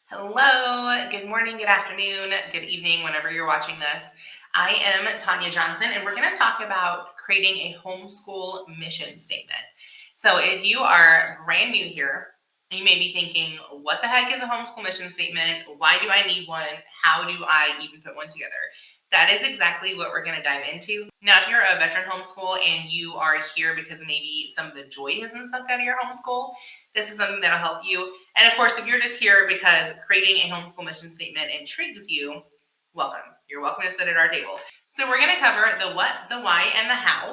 Hello, good morning, good afternoon, good evening, whenever you're watching this. I am Tanya Johnson, and we're going to talk about creating a homeschool mission statement. So, if you are brand new here, you may be thinking, what the heck is a homeschool mission statement? Why do I need one? How do I even put one together? That is exactly what we're going to dive into. Now, if you're a veteran homeschool and you are here because maybe some of the joy hasn't sucked out of your homeschool, this is something that'll help you. And of course, if you're just here because creating a homeschool mission statement intrigues you, welcome. You're welcome to sit at our table. So we're going to cover the what, the why, and the how.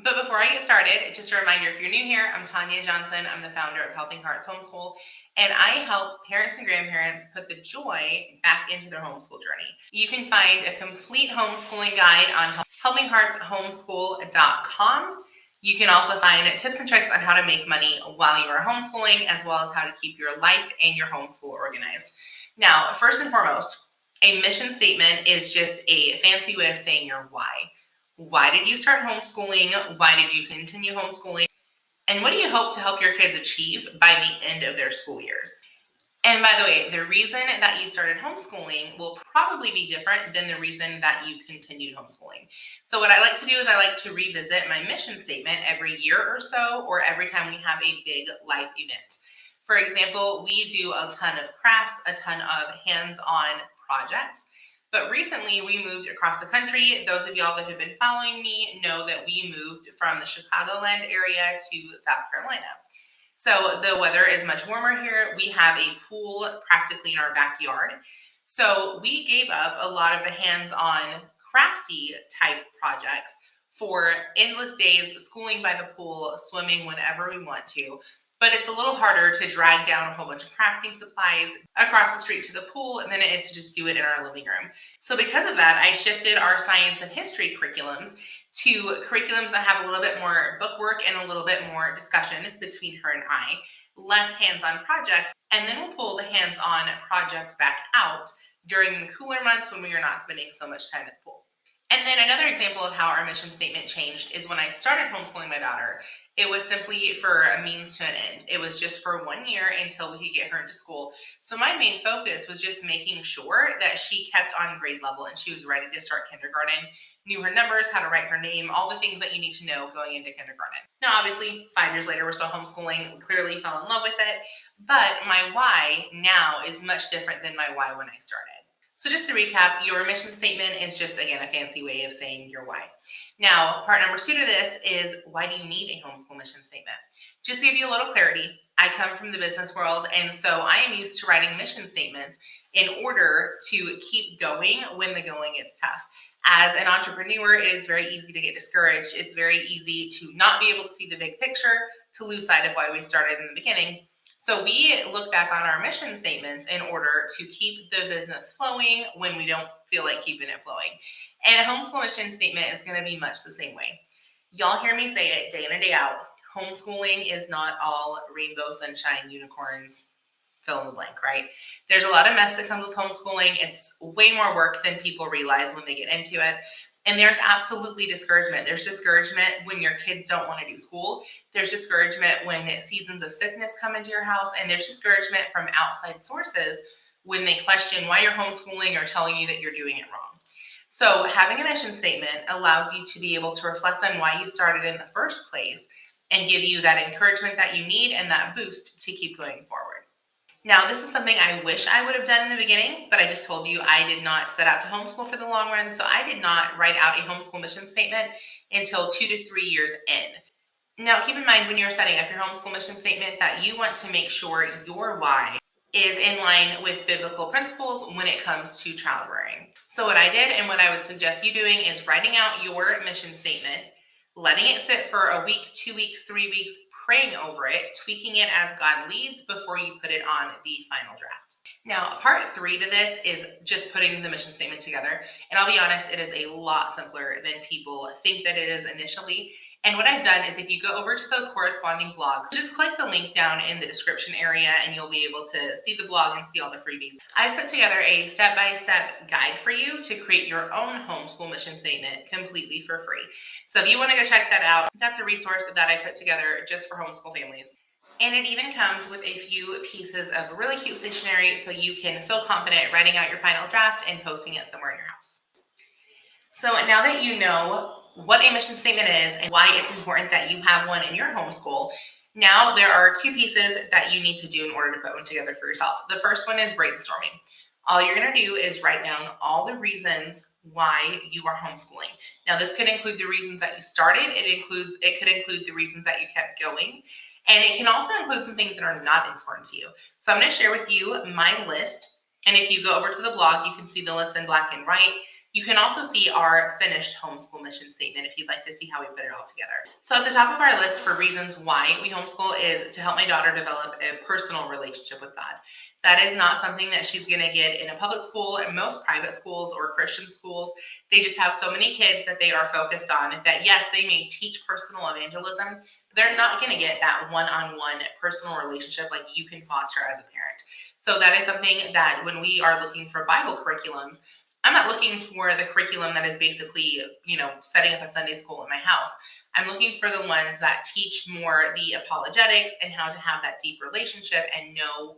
But before I get started, just a reminder, if you're new here, I'm Tanya Johnson. I'm the founder of Helping Hearts Homeschool, and I help parents and grandparents put the joy back into their homeschool journey. You can find a complete homeschooling guide on helpingheartshomeschool.com. You can also find tips and tricks on how to make money while you are homeschooling, as well as how to keep your life and your homeschool organized. Now, first and foremost, a mission statement is just a fancy way of saying your why. Why did you start homeschooling? Why did you continue homeschooling? And what do you hope to help your kids achieve by the end of their school years? And by the way, the reason that you started homeschooling will probably be different than the reason that you continued homeschooling. So what I like to do is I like to revisit my mission statement every year or so, or every time we have a big life event. For example, we do a ton of crafts, a ton of hands-on projects. But recently we moved across the country. Those of y'all that have been following me know that we moved from the Chicagoland area to South Carolina. So the weather is much warmer here. We have a pool practically in our backyard. So we gave up a lot of the hands-on crafty type projects for endless days, schooling by the pool, swimming whenever we want to. But it's a little harder to drag down a whole bunch of crafting supplies across the street to the pool than it is to just do it in our living room. So because of that, I shifted our science and history curriculums to curriculums that have a little bit more bookwork and a little bit more discussion between her and I, less hands-on projects, and then we'll pull the hands-on projects back out during the cooler months when we are not spending so much time at the pool. And then another example of how our mission statement changed is when I started homeschooling my daughter, it was simply for a means to an end. It was just for 1 year until we could get her into school. So my main focus was just making sure that she kept on grade level and she was ready to start kindergarten, knew her numbers, how to write her name, all the things that you need to know going into kindergarten. Now, obviously, 5 years later, we're still homeschooling, clearly fell in love with it, but my why now is much different than my why when I started. So just to recap, your mission statement is just, again, a fancy way of saying your why. Now, part number 2 to this is, why do you need a homeschool mission statement? Just to give you a little clarity, I come from the business world, and so I am used to writing mission statements in order to keep going when the going gets tough. As an entrepreneur, it is very easy to get discouraged. It's very easy to not be able to see the big picture, to lose sight of why we started in the beginning. So we look back on our mission statements in order to keep the business flowing when we don't feel like keeping it flowing. And a homeschool mission statement is going to be much the same way. Y'all hear me say it day in and day out. Homeschooling is not all rainbow, sunshine, unicorns, fill in the blank, right? There's a lot of mess that comes with homeschooling. It's way more work than people realize when they get into it. And there's absolutely discouragement. There's discouragement when your kids don't want to do school. There's discouragement when seasons of sickness come into your house. And there's discouragement from outside sources when they question why you're homeschooling or telling you that you're doing it wrong. So having a mission statement allows you to be able to reflect on why you started in the first place and give you that encouragement that you need and that boost to keep going forward. Now, this is something I wish I would have done in the beginning, but I just told you I did not set out to homeschool for the long run, so I did not write out a homeschool mission statement until 2 to 3 years in. Now, keep in mind when you're setting up your homeschool mission statement that you want to make sure your why is in line with biblical principles when it comes to child rearing. So what I did and what I would suggest you doing is writing out your mission statement, letting it sit for a week, 2 weeks, 3 weeks, praying over it, tweaking it as God leads before you put it on the final draft. Now, part 3 to this is just putting the mission statement together. And I'll be honest, it is a lot simpler than people think that it is initially. And what I've done is if you go over to the corresponding blogs, just click the link down in the description area and you'll be able to see the blog and see all the freebies. I've put together a step-by-step guide for you to create your own homeschool mission statement completely for free. So if you want to go check that out, that's a resource that I put together just for homeschool families. And it even comes with a few pieces of really cute stationery so you can feel confident writing out your final draft and posting it somewhere in your house. So now that you know what a mission statement is and why it's important that you have one in your homeschool, now there are two pieces that you need to do in order to put one together for yourself. The first one is brainstorming. All you're going to do is write down all the reasons why you are homeschooling. Now, this could include the reasons that you started. It could include the reasons that you kept going, and it can also include some things that are not important to you. So I'm going to share with you my list, and if you go over to the blog, you can see the list in black and white. You can also see our finished homeschool mission statement if you'd like to see how we put it all together. So at the top of our list for reasons why we homeschool is to help my daughter develop a personal relationship with God. That is not something that she's going to get in a public school, and most private schools or Christian schools. They just have so many kids that they are focused on that, yes, they may teach personal evangelism, but they're not going to get that one-on-one personal relationship like you can foster as a parent. So that is something that when we are looking for Bible curriculums, I'm not looking for the curriculum that is basically, setting up a Sunday school in my house. I'm looking for the ones that teach more the apologetics and how to have that deep relationship and know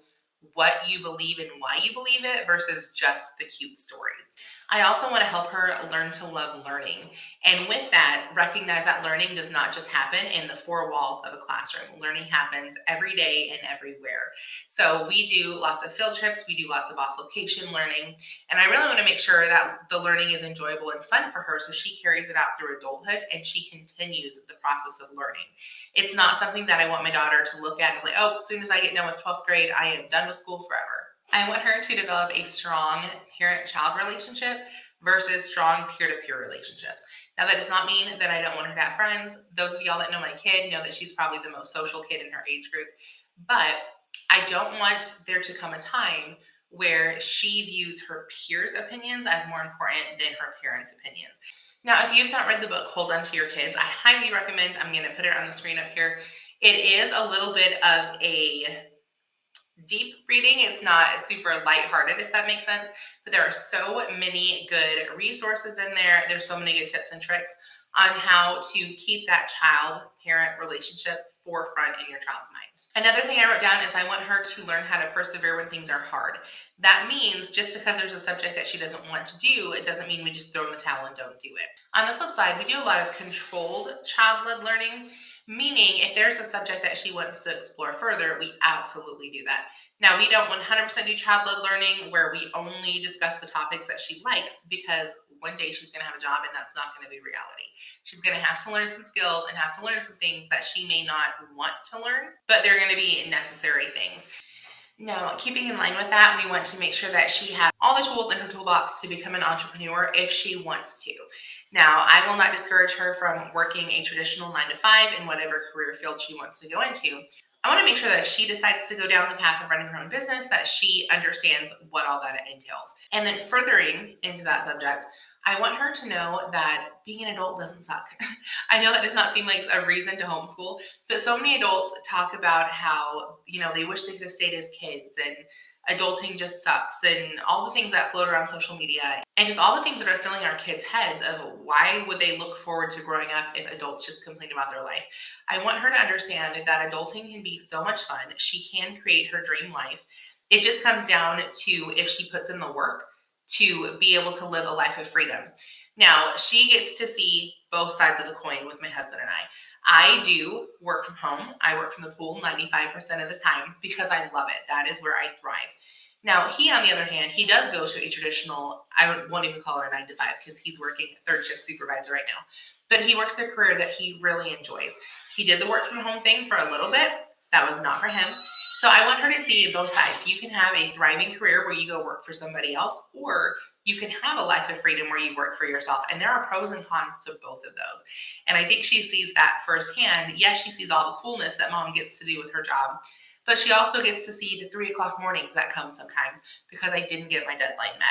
what you believe and why you believe it versus just the cute stories. I also want to help her learn to love learning. And with that, recognize that learning does not just happen in the four walls of a classroom. Learning happens every day and everywhere. So we do lots of field trips. We do lots of off-location learning. And I really want to make sure that the learning is enjoyable and fun for her so she carries it out through adulthood and she continues the process of learning. It's not something that I want my daughter to look at and be like, oh, as soon as I get done with 12th grade, I am done with school forever. I want her to develop a strong parent-child relationship versus strong peer-to-peer relationships. Now, that does not mean that I don't want her to have friends. Those of y'all that know my kid know that she's probably the most social kid in her age group. But I don't want there to come a time where she views her peers' opinions as more important than her parents' opinions. Now, if you've not read the book, Hold On to Your Kids, I highly recommend. I'm going to put it on the screen up here. It is a little bit of a deep reading. It's not super lighthearted, if that makes sense, but there are so many good resources in there. There's so many good tips and tricks on how to keep that child-parent relationship forefront in your child's mind. Another thing I wrote down is I want her to learn how to persevere when things are hard. That means just because there's a subject that she doesn't want to do, it doesn't mean we just throw in the towel and don't do it. On the flip side, we do a lot of controlled child-led learning, meaning if there's a subject that she wants to explore further, we absolutely do that. Now, we don't 100% do child-led learning where we only discuss the topics that she likes, because one day she's going to have a job and that's not going to be reality. She's going to have to learn some skills and have to learn some things that she may not want to learn, but they're going to be necessary things. Now, keeping in line with that, we want to make sure that she has all the tools in her toolbox to become an entrepreneur if she wants to. Now, I will not discourage her from working a traditional 9-to-5 in whatever career field she wants to go into. I want to make sure that if she decides to go down the path of running her own business, that she understands what all that entails. And then furthering into that subject, I want her to know that being an adult doesn't suck. I know that does not seem like a reason to homeschool, but so many adults talk about how, they wish they could have stayed as kids and adulting just sucks and all the things that float around social media and just all the things that are filling our kids' heads of why would they look forward to growing up if adults just complain about their life. I want her to understand that adulting can be so much fun. She can create her dream life. It just comes down to if she puts in the work to be able to live a life of freedom. Now, she gets to see both sides of the coin with my husband and I. I do work from home. I work from the pool 95% of the time because I love it. That is where I thrive. Now, he, on the other hand, he does go to a traditional, I won't even call her 9-to-5 because he's working third shift supervisor right now. But he works a career that he really enjoys. He did the work from home thing for a little bit. That was not for him. So I want her to see both sides. You can have a thriving career where you go work for somebody else, or you can have a life of freedom where you work for yourself. And there are pros and cons to both of those. And I think she sees that firsthand. Yes, she sees all the coolness that mom gets to do with her job, but she also gets to see the 3:00 mornings that come sometimes because I didn't get my deadline met.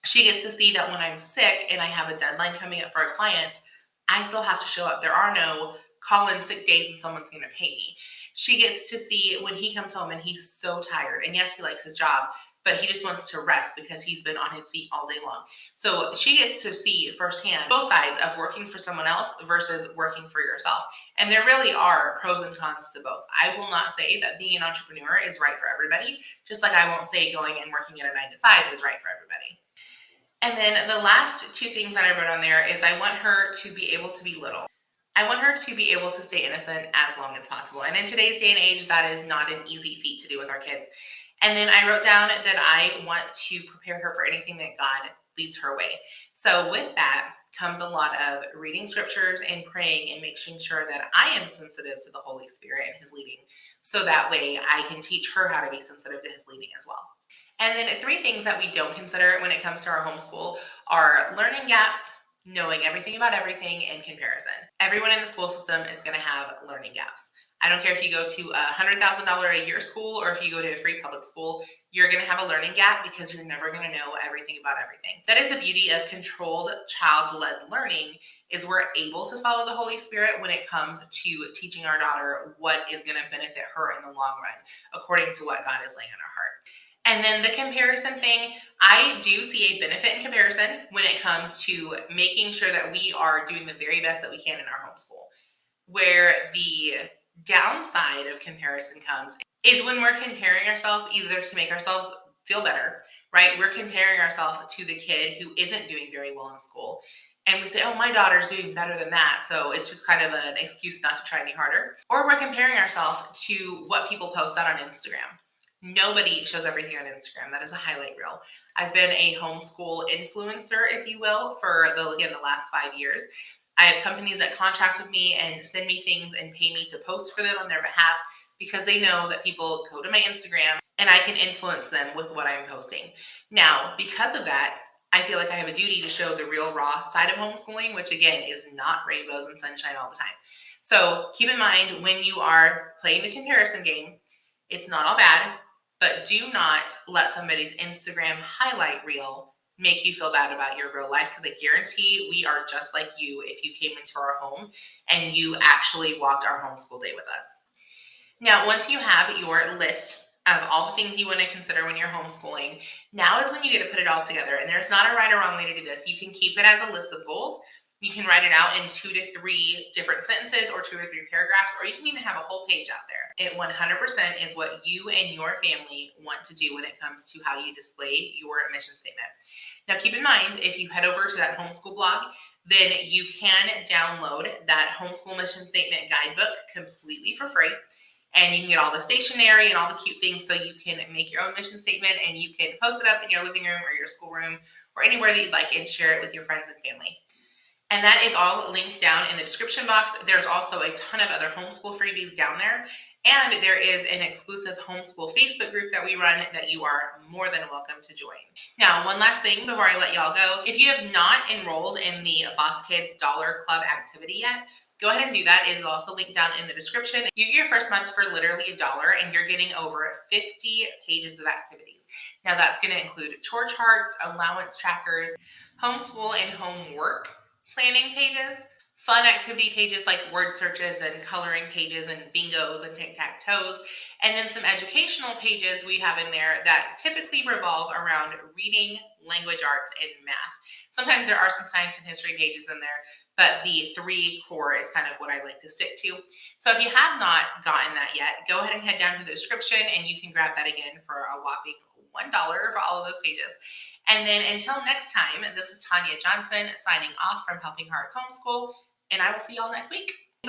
She gets to see that when I'm sick and I have a deadline coming up for a client, I still have to show up. There are no call-in sick days and someone's going to pay me. She gets to see when he comes home and he's so tired. And yes, he likes his job, but he just wants to rest because he's been on his feet all day long. So she gets to see firsthand both sides of working for someone else versus working for yourself. And there really are pros and cons to both. I will not say that being an entrepreneur is right for everybody, just like I won't say going and working at a 9 to 5 is right for everybody. And then the last two things that I wrote on there is I want her to be able to be little. I want her to be able to stay innocent as long as possible. And in today's day and age, that is not an easy feat to do with our kids. And then I wrote down that I want to prepare her for anything that God leads her way. So with that comes a lot of reading scriptures and praying and making sure that I am sensitive to the Holy Spirit and his leading. So that way I can teach her how to be sensitive to his leading as well. And then 3 things that we don't consider when it comes to our homeschool are learning gaps, knowing everything about everything, and comparison. Everyone in the school system is going to have learning gaps. I don't care if you go to a $100,000 a year school or if you go to a free public school, you're going to have a learning gap because you're never going to know everything about everything. That is the beauty of controlled child-led learning, is we're able to follow the Holy Spirit when it comes to teaching our daughter what is going to benefit her in the long run, according to what God is laying on our heart. And then the comparison thing, I do see a benefit in comparison when it comes to making sure that we are doing the very best that we can in our homeschool. Where the downside of comparison comes is when we're comparing ourselves either to make ourselves feel better, right? We're comparing ourselves to the kid who isn't doing very well in school. And we say, oh, my daughter's doing better than that. So it's just kind of an excuse not to try any harder. Or we're comparing ourselves to what people post out on Instagram. Nobody shows everything on Instagram. That is a highlight reel. I've been a homeschool influencer, if you will, for the last 5 years. I have companies that contract with me and send me things and pay me to post for them on their behalf because they know that people go to my Instagram and I can influence them with what I'm posting. Now, because of that, I feel like I have a duty to show the real raw side of homeschooling, which again is not rainbows and sunshine all the time. So keep in mind when you are playing the comparison game, it's not all bad, but do not let somebody's Instagram highlight reel make you feel bad about your real life, because I guarantee we are just like you if you came into our home and you actually walked our homeschool day with us. Now, once you have your list of all the things you want to consider when you're homeschooling, now is when you get to put it all together. And there's not a right or wrong way to do this. You can keep it as a list of goals. You can write it out in 2 to 3 different sentences or 2 or 3 paragraphs, or you can even have a whole page out there. It 100% is what you and your family want to do when it comes to how you display your mission statement. Now, keep in mind, if you head over to that homeschool blog, then you can download that Homeschool Mission Statement guidebook completely for free. And you can get all the stationery and all the cute things so you can make your own mission statement and you can post it up in your living room or your schoolroom or anywhere that you'd like and share it with your friends and family. And that is all linked down in the description box. There's also a ton of other homeschool freebies down there. And there is an exclusive homeschool Facebook group that we run that you are more than welcome to join. Now, one last thing before I let y'all go. If you have not enrolled in the Boss Kids Dollar Club activity yet, go ahead and do that. It is also linked down in the description. You get your first month for literally $1 and you're getting over 50 pages of activities. Now, that's going to include chore charts, allowance trackers, homeschool and homework planning pages, fun activity pages like word searches and coloring pages and bingos and tic-tac-toes, and then some educational pages we have in there that typically revolve around reading, language arts, and math. Sometimes there are some science and history pages in there, but the 3 core is kind of what I like to stick to. So if you have not gotten that yet, go ahead and head down to the description and you can grab that again for a whopping $1 for all of those pages. And then until next time, this is Tanya Johnson signing off from Helping Hearts Homeschool, and I will see y'all next week.